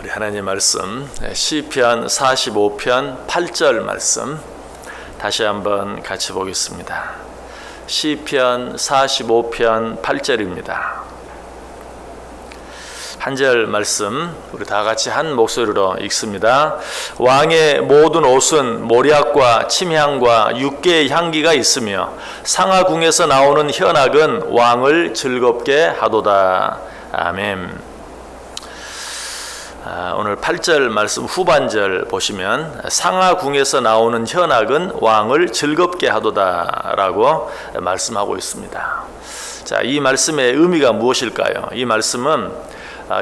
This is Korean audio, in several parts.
우리 하나님 말씀 시편 45편 8절 말씀 다시 한번 같이 보겠습니다. 시편 45편 8절입니다. 한 절 말씀 우리 다 같이 한 목소리로 읽습니다. 왕의 모든 옷은 모략과 침향과 육개의 향기가 있으며 상하궁에서 나오는 현악은 왕을 즐겁게 하도다. 아멘. 오늘 8절 말씀 후반절 보시면 상하궁에서 나오는 현악은 왕을 즐겁게 하도다 라고 말씀하고 있습니다. 자, 이 말씀의 의미가 무엇일까요? 이 말씀은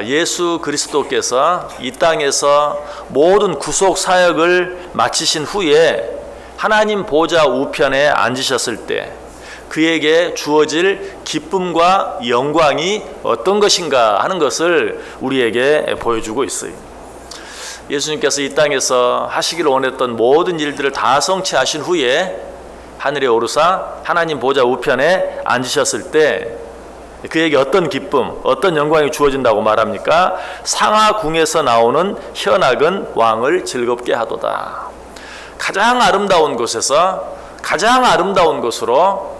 예수 그리스도께서 이 땅에서 모든 구속 사역을 마치신 후에 하나님 보좌 우편에 앉으셨을 때 그에게 주어질 기쁨과 영광이 어떤 것인가 하는 것을 우리에게 보여주고 있어요. 예수님께서 이 땅에서 하시기를 원했던 모든 일들을 다 성취하신 후에 하늘에 오르사 하나님 보좌 우편에 앉으셨을 때 그에게 어떤 기쁨, 어떤 영광이 주어진다고 말합니까? 상하궁에서 나오는 현악은 왕을 즐겁게 하도다. 가장 아름다운 곳에서 가장 아름다운 곳으로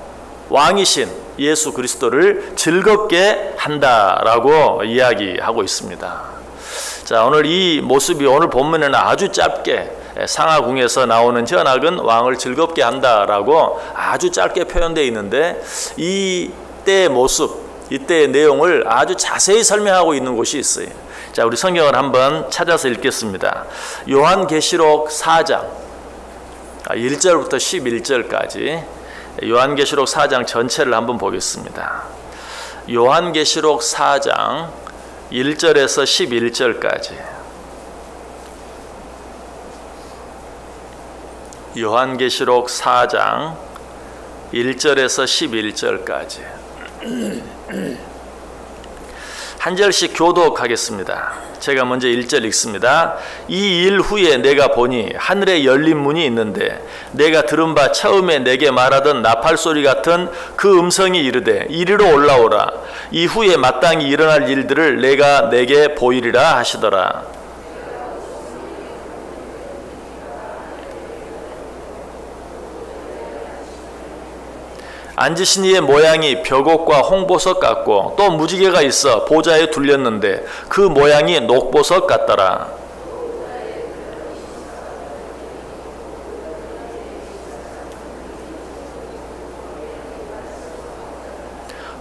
왕이신 예수 그리스도를 즐겁게 한다라고 이야기하고 있습니다. 자, 오늘 이 모습이 오늘 본문에는 아주 짧게 상하궁에서 나오는 현악은 왕을 즐겁게 한다라고 아주 짧게 표현되어 있는데 이때의 모습, 이때의 내용을 아주 자세히 설명하고 있는 곳이 있어요. 자, 우리 성경을 한번 찾아서 읽겠습니다. 요한계시록 4장 1절부터 11절까지 요한계시록 4장 전체를 한번 보겠습니다. 요한계시록 4장 1절에서 11절까지 요한계시록 4장 1절에서 11절까지 한 절씩 교독하겠습니다. 제가 먼저 1절 읽습니다. 이 일 후에 내가 보니 하늘에 열린 문이 있는데 내가 들은 바 처음에 내게 말하던 나팔소리 같은 그 음성이 이르되 이리로 올라오라. 이후에 마땅히 일어날 일들을 내가 내게 보이리라 하시더라. 앉으신 이의 모양이 벽옥과 홍보석 같고 또 무지개가 있어 보좌에 둘렸는데 그 모양이 녹보석 같더라.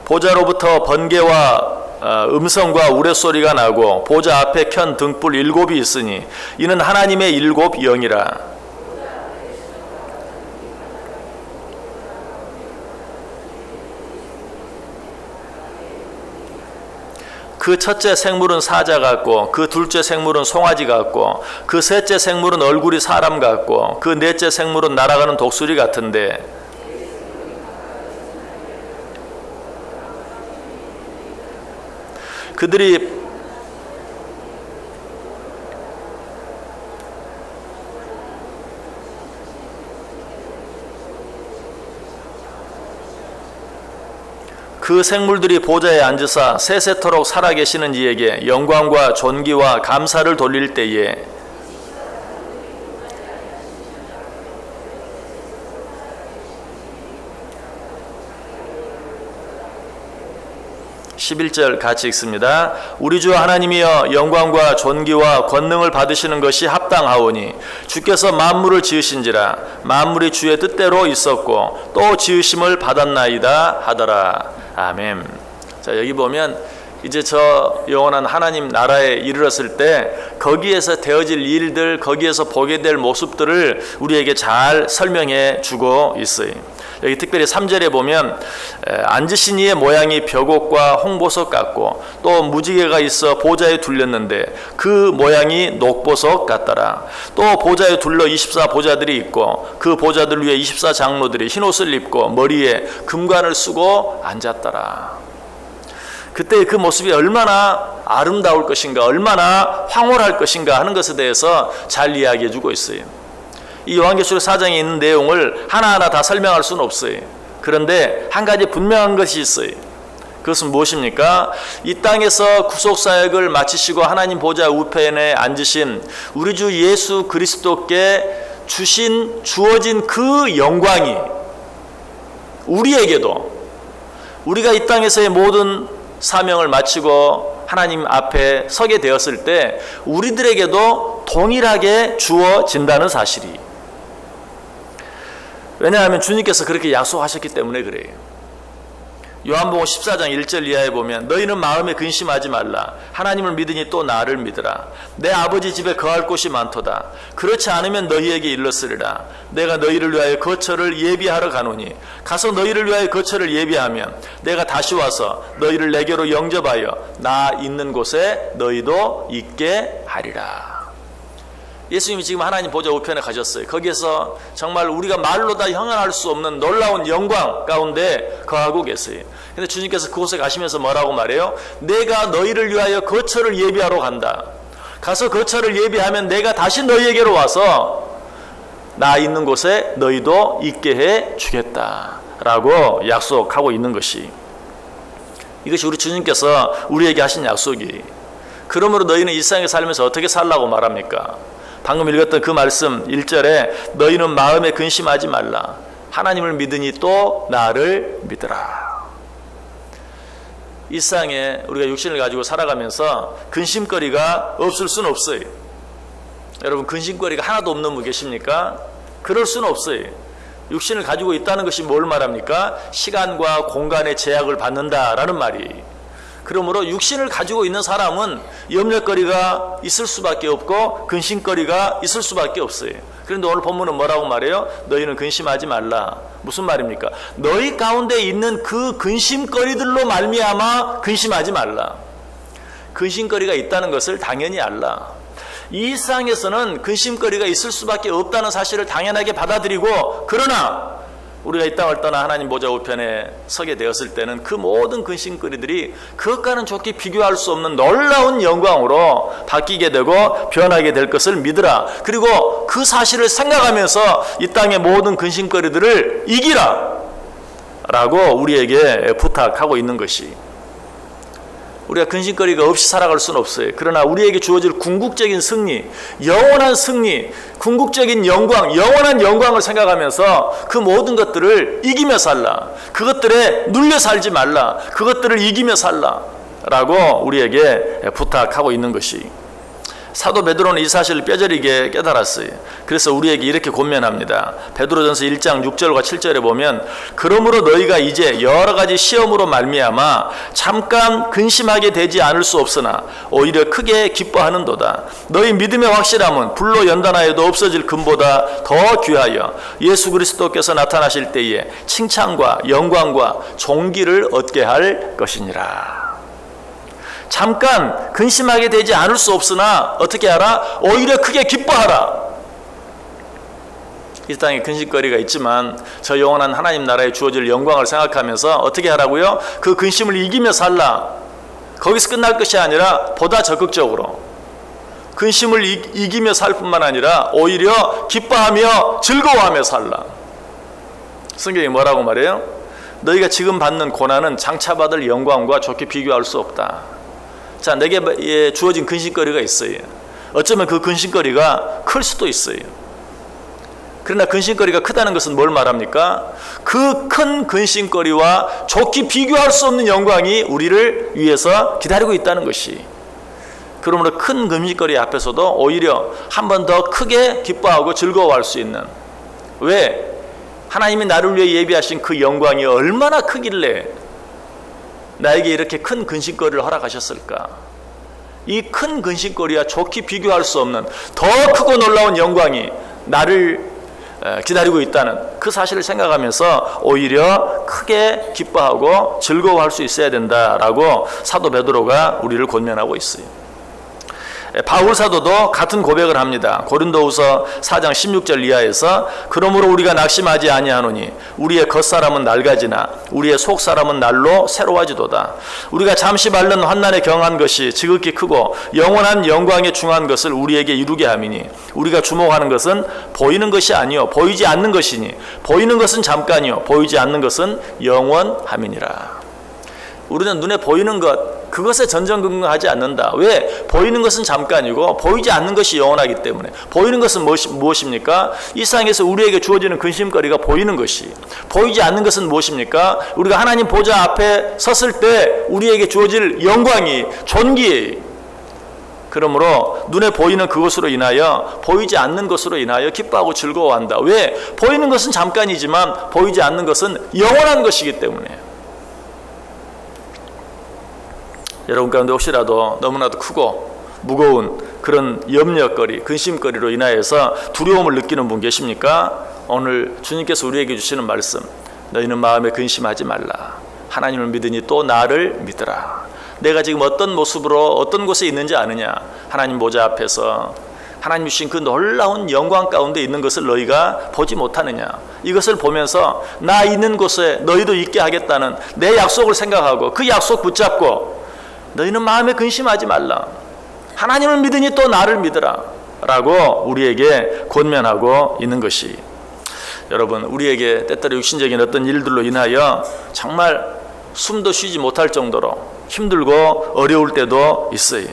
보좌로부터 번개와 음성과 우레소리가 나고 보좌 앞에 켠 등불 7이 있으니 이는 하나님의 7 영이라. 그 첫째 생물은 사자 같고 그 둘째 생물은 송아지 같고 그 셋째 생물은 얼굴이 사람 같고 그 넷째 생물은 날아가는 독수리 같은데 그들이 그 생물들이 보좌에 앉으사 세세토록 살아계시는 이에게 영광과 존귀와 감사를 돌릴 때에 11절 같이 읽습니다. 우리 주 하나님이여 영광과 존귀와 권능을 받으시는 것이 합당하오니 주께서 만물을 지으신지라 만물이 주의 뜻대로 있었고 또 지으심을 받았나이다 하더라. 아멘. 자, 여기 보면 이제 저 영원한 하나님 나라에 이르렀을 때 거기에서 되어질 일들, 거기에서 보게 될 모습들을 우리에게 잘 설명해 주고 있어요. 여기 특별히 3절에 보면 앉으신 이의 모양이 벽옥과 홍보석 같고 또 무지개가 있어 보좌에 둘렸는데 그 모양이 녹보석 같더라. 또 보좌에 둘러 24보좌들이 있고 그 보좌들 위에 24장로들이 흰옷을 입고 머리에 금관을 쓰고 앉았더라. 그때 그 모습이 얼마나 아름다울 것인가, 얼마나 황홀할 것인가 하는 것에 대해서 잘 이야기해 주고 있어요. 이 요한계시록 4장에 있는 내용을 하나하나 다 설명할 수는 없어요. 그런데 한 가지 분명한 것이 있어요. 그것은 무엇입니까? 이 땅에서 구속사역을 마치시고 하나님 보좌 우편에 앉으신 우리 주 예수 그리스도께 주어진 그 영광이 우리에게도 우리가 이 땅에서의 모든 사명을 마치고 하나님 앞에 서게 되었을 때 우리들에게도 동일하게 주어진다는 사실이, 왜냐하면 주님께서 그렇게 약속하셨기 때문에 그래요. 요한복음 14장 1절 이하에 보면 너희는 마음에 근심하지 말라. 하나님을 믿으니 또 나를 믿으라. 내 아버지 집에 거할 곳이 많도다. 그렇지 않으면 너희에게 일렀으리라. 내가 너희를 위하여 거처를 예비하러 가노니 가서 너희를 위하여 거처를 예비하면 내가 다시 와서 너희를 내게로 영접하여 나 있는 곳에 너희도 있게 하리라. 예수님이 지금 하나님 보좌 우편에 가셨어요. 거기에서 정말 우리가 말로 다 형언할 수 없는 놀라운 영광 가운데 거하고 계세요. 근데 주님께서 그곳에 가시면서 뭐라고 말해요? 내가 너희를 위하여 거처를 예비하러 간다. 가서 거처를 예비하면 내가 다시 너희에게로 와서 나 있는 곳에 너희도 있게 해 주겠다 라고 약속하고 있는 것이, 이것이 우리 주님께서 우리에게 하신 약속이. 그러므로 너희는 이 세상에 살면서 어떻게 살라고 말합니까? 방금 읽었던 그 말씀 1절에 너희는 마음에 근심하지 말라. 하나님을 믿으니 또 나를 믿으라. 이 세상에 우리가 육신을 가지고 살아가면서 근심거리가 없을 수는 없어요. 여러분, 근심거리가 하나도 없는 분 계십니까? 그럴 수는 없어요. 육신을 가지고 있다는 것이 뭘 말합니까? 시간과 공간의 제약을 받는다라는 말이. 그러므로 육신을 가지고 있는 사람은 염려거리가 있을 수밖에 없고 근심거리가 있을 수밖에 없어요. 그런데 오늘 본문은 뭐라고 말해요? 너희는 근심하지 말라. 무슨 말입니까? 너희 가운데 있는 그 근심거리들로 말미암아 근심하지 말라. 근심거리가 있다는 것을 당연히 알라. 이 세상에서는 근심거리가 있을 수밖에 없다는 사실을 당연하게 받아들이고, 그러나 우리가 이 땅을 떠나 하나님 보좌 우편에 서게 되었을 때는 그 모든 근심거리들이 그것과는 좋게 비교할 수 없는 놀라운 영광으로 바뀌게 되고 변하게 될 것을 믿으라. 그리고 그 사실을 생각하면서 이 땅의 모든 근심거리들을 이기라 라고 우리에게 부탁하고 있는 것이, 우리가 근심거리가 없이 살아갈 수는 없어요. 그러나 우리에게 주어질 궁극적인 승리, 영원한 승리, 궁극적인 영광, 영원한 영광을 생각하면서 그 모든 것들을 이기며 살라. 그것들에 눌려 살지 말라. 그것들을 이기며 살라 라고 우리에게 부탁하고 있는 것이, 사도 베드로는 이 사실을 뼈저리게 깨달았어요. 그래서 우리에게 이렇게 권면합니다. 베드로전서 1장 6절과 7절에 보면 그러므로 너희가 이제 여러 가지 시험으로 말미암아 잠깐 근심하게 되지 않을 수 없으나 오히려 크게 기뻐하는도다. 너희 믿음의 확실함은 불로 연단하여도 없어질 금보다 더 귀하여 예수 그리스도께서 나타나실 때에 칭찬과 영광과 존귀를 얻게 할 것이니라. 잠깐 근심하게 되지 않을 수 없으나 어떻게 하라? 오히려 크게 기뻐하라. 이 땅에 근심거리가 있지만 저 영원한 하나님 나라에 주어질 영광을 생각하면서 어떻게 하라고요? 그 근심을 이기며 살라. 거기서 끝날 것이 아니라 보다 적극적으로 근심을 이기며 살 뿐만 아니라 오히려 기뻐하며 즐거워하며 살라. 성경이 뭐라고 말해요? 너희가 지금 받는 고난은 장차 받을 영광과 좋게 비교할 수 없다. 자, 내게 주어진 근심거리가 있어요. 어쩌면 그 근심거리가 클 수도 있어요. 그러나 근심거리가 크다는 것은 뭘 말합니까? 그 큰 근심거리와 좋게 비교할 수 없는 영광이 우리를 위해서 기다리고 있다는 것이, 그러므로 큰 근심거리 앞에서도 오히려 한 번 더 크게 기뻐하고 즐거워할 수 있는, 왜? 하나님이 나를 위해 예비하신 그 영광이 얼마나 크길래 나에게 이렇게 큰 근심거리를 허락하셨을까? 이 큰 근심거리와 좋게 비교할 수 없는 더 크고 놀라운 영광이 나를 기다리고 있다는 그 사실을 생각하면서 오히려 크게 기뻐하고 즐거워할 수 있어야 된다라고 사도 베드로가 우리를 권면하고 있어요. 바울 사도도 같은 고백을 합니다. 고린도후서 4장 16절 이하에서 그러므로 우리가 낙심하지 아니하노니 우리의 겉사람은 낡아지나 우리의 속사람은 날로 새로워지도다. 우리가 잠시 밟는 환난에 경한 것이 지극히 크고 영원한 영광에 중한 것을 우리에게 이루게 함이니 우리가 주목하는 것은 보이는 것이 아니요 보이지 않는 것이니 보이는 것은 잠깐이요 보이지 않는 것은 영원함이니라. 우리는 눈에 보이는 것, 그것에 전전긍긍하지 않는다. 왜? 보이는 것은 잠깐이고 보이지 않는 것이 영원하기 때문에. 보이는 것은 무엇입니까? 이 세상에서 우리에게 주어지는 근심거리가 보이는 것이. 보이지 않는 것은 무엇입니까? 우리가 하나님 보좌 앞에 섰을 때 우리에게 주어질 영광이, 존귀. 그러므로 눈에 보이는 그것으로 인하여 보이지 않는 것으로 인하여 기뻐하고 즐거워한다. 왜? 보이는 것은 잠깐이지만 보이지 않는 것은 영원한 것이기 때문에. 여러분 가운데 혹시라도 너무나도 크고 무거운 그런 염려거리, 근심거리로 인하여서 두려움을 느끼는 분 계십니까? 오늘 주님께서 우리에게 주시는 말씀, 너희는 마음에 근심하지 말라. 하나님을 믿으니 또 나를 믿으라. 내가 지금 어떤 모습으로 어떤 곳에 있는지 아느냐? 하나님 보좌 앞에서 하나님 주신 그 놀라운 영광 가운데 있는 것을 너희가 보지 못하느냐? 이것을 보면서 나 있는 곳에 너희도 있게 하겠다는 내 약속을 생각하고 그 약속 붙잡고 너희는 마음에 근심하지 말라. 하나님을 믿으니 또 나를 믿으라 라고 우리에게 권면하고 있는 것이, 여러분, 우리에게 때때로 육신적인 어떤 일들로 인하여 정말 숨도 쉬지 못할 정도로 힘들고 어려울 때도 있어요.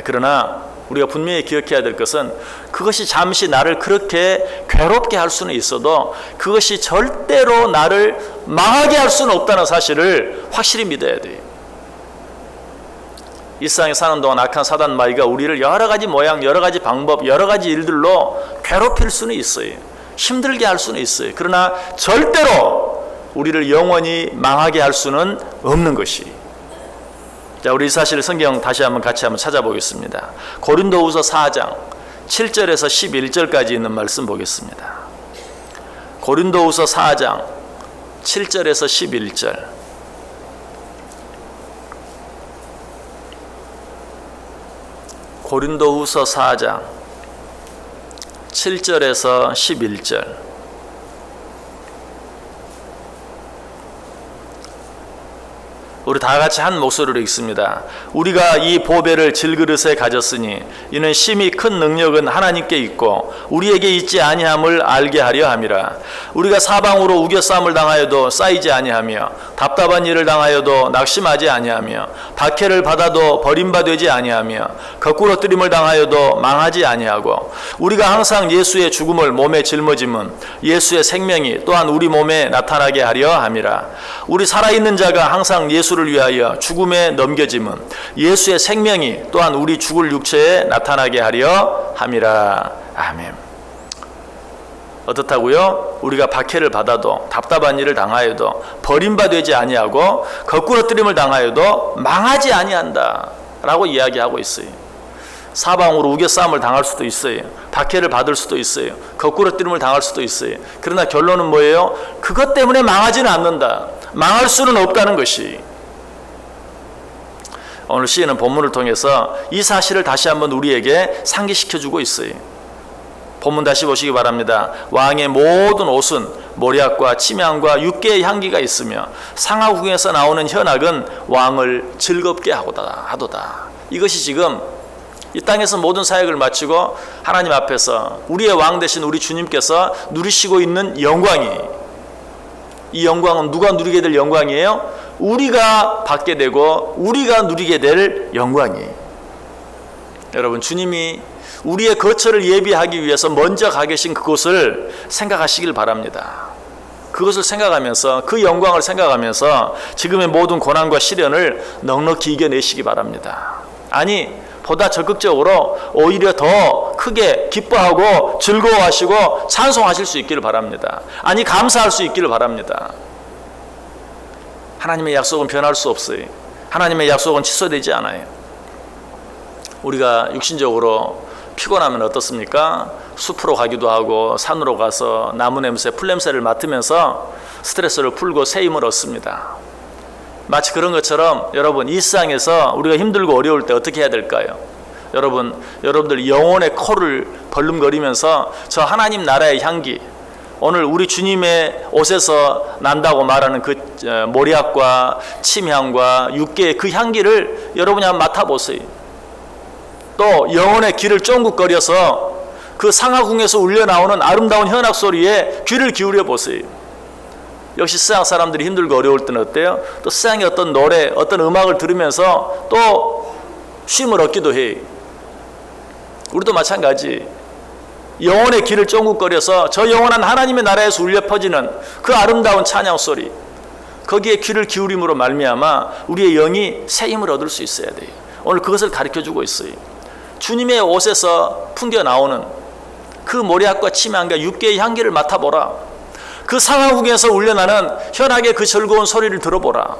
그러나 우리가 분명히 기억해야 될 것은 그것이 잠시 나를 그렇게 괴롭게 할 수는 있어도 그것이 절대로 나를 망하게 할 수는 없다는 사실을 확실히 믿어야 돼요. 이 세상에 사는 동안 악한 사단 마귀가 우리를 여러 가지 모양, 여러 가지 방법, 여러 가지 일들로 괴롭힐 수는 있어요. 힘들게 할 수는 있어요. 그러나 절대로 우리를 영원히 망하게 할 수는 없는 것이. 자, 우리 이 사실을 성경 다시 한번 같이 한번 찾아보겠습니다. 고린도후서 4장 7절에서 11절까지 있는 말씀 보겠습니다. 고린도후서 4장 7절에서 11절. 고린도후서 4장 7절에서 11절. 우리 다 같이 한 목소리로 읽습니다. 우리가 이 보배를 질그릇에 가졌으니 이는 심히 큰 능력은 하나님께 있고 우리에게 있지 아니함을 알게 하려 함이라. 우리가 사방으로 우겨싸움을 당하여도 쌓이지 아니하며 답답한 일을 당하여도 낙심하지 아니하며 박해를 받아도 버림받지 아니하며 거꾸로 뜨림을 당하여도 망하지 아니하고 우리가 항상 예수의 죽음을 몸에 짊어짐은 예수의 생명이 또한 우리 몸에 나타나게 하려 함이라. 우리 살아있는 자가 항상 예수를 위하여 죽음에 넘겨짐은 예수의 생명이 또한 우리 죽을 육체에 나타나게 하려 함이라. 아멘. 어떻다고요? 우리가 박해를 받아도 답답한 일을 당하여도 버림받지 아니하고 거꾸로 뜨림을 당하여도 망하지 아니한다 라고 이야기하고 있어요. 사방으로 우겨싸움을 당할 수도 있어요. 박해를 받을 수도 있어요. 거꾸로 뜨림을 당할 수도 있어요. 그러나 결론은 뭐예요? 그것 때문에 망하지는 않는다. 망할 수는 없다는 것이. 오늘 시인은 본문을 통해서 이 사실을 다시 한번 우리에게 상기시켜주고 있어요. 본문 다시 보시기 바랍니다. 왕의 모든 옷은 모략과 침향과 육개의 향기가 있으며 상하궁에서 나오는 현악은 왕을 즐겁게 하도다. 이것이 지금 이 땅에서 모든 사역을 마치고 하나님 앞에서 우리의 왕 되신 우리 주님께서 누리시고 있는 영광이, 이 영광은 누가 누리게 될 영광이에요? 우리가 받게 되고 우리가 누리게 될 영광이에요. 여러분, 주님이 우리의 거처를 예비하기 위해서 먼저 가 계신 그곳을 생각하시길 바랍니다. 그것을 생각하면서, 그 영광을 생각하면서 지금의 모든 고난과 시련을 넉넉히 이겨내시기 바랍니다. 아니, 보다 적극적으로 오히려 더 크게 기뻐하고 즐거워하시고 찬송하실 수 있기를 바랍니다. 아니, 감사할 수 있기를 바랍니다. 하나님의 약속은 변할 수 없어요. 하나님의 약속은 취소되지 않아요. 우리가 육신적으로 피곤하면 어떻습니까? 숲으로 가기도 하고 산으로 가서 나무 냄새, 풀 냄새를 맡으면서 스트레스를 풀고 새 힘을 얻습니다. 마치 그런 것처럼 여러분, 이 세상에서 우리가 힘들고 어려울 때 어떻게 해야 될까요? 여러분들 영혼의 코를 벌름거리면서 저 하나님 나라의 향기, 오늘 우리 주님의 옷에서 난다고 말하는 그 모략과 침향과 육개의 그 향기를 여러분이 한번 맡아보세요. 또 영혼의 귀를 쫑긋거려서 그 상하궁에서 울려나오는 아름다운 현악 소리에 귀를 기울여 보세요. 역시 세상 사람들이 힘들고 어려울 때는 어때요? 또 세상의 어떤 노래, 어떤 음악을 들으면서 또 쉼을 얻기도 해. 우리도 마찬가지. 영혼의 길을 쫑긋거려서 저 영원한 하나님의 나라에서 울려 퍼지는 그 아름다운 찬양 소리, 거기에 귀를 기울임으로 말미암아 우리의 영이 새 힘을 얻을 수 있어야 돼요. 오늘 그것을 가르쳐주고 있어요. 주님의 옷에서 풍겨 나오는 그 모략과 침향과 육계의 향기를 맡아보라. 그 상하궁에서 울려나는 현악의 그 즐거운 소리를 들어보라.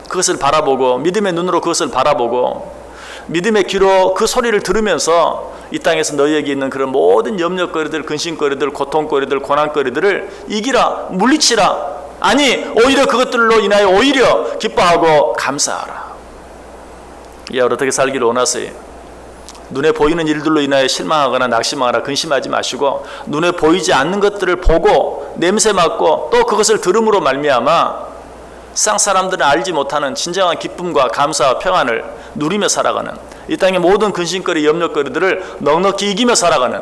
그것을 바라보고 믿음의 눈으로 그것을 바라보고 믿음의 귀로 그 소리를 들으면서 이 땅에서 너희에게 있는 그런 모든 염려거리들, 근심거리들, 고통거리들, 고난거리들을 이기라, 물리치라. 아니, 오히려 그것들로 인하여 오히려 기뻐하고 감사하라. 여러분 어떻게 살기를 원하세요? 눈에 보이는 일들로 인하여 실망하거나 낙심하거나 근심하지 마시고 눈에 보이지 않는 것들을 보고 냄새 맡고 또 그것을 들음으로 말미암아 세상 사람들은 알지 못하는 진정한 기쁨과 감사와 평안을 누리며 살아가는, 이 땅의 모든 근심거리, 염려거리들을 넉넉히 이기며 살아가는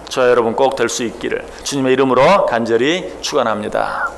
저와 여러분 꼭 될 수 있기를 주님의 이름으로 간절히 축원합니다.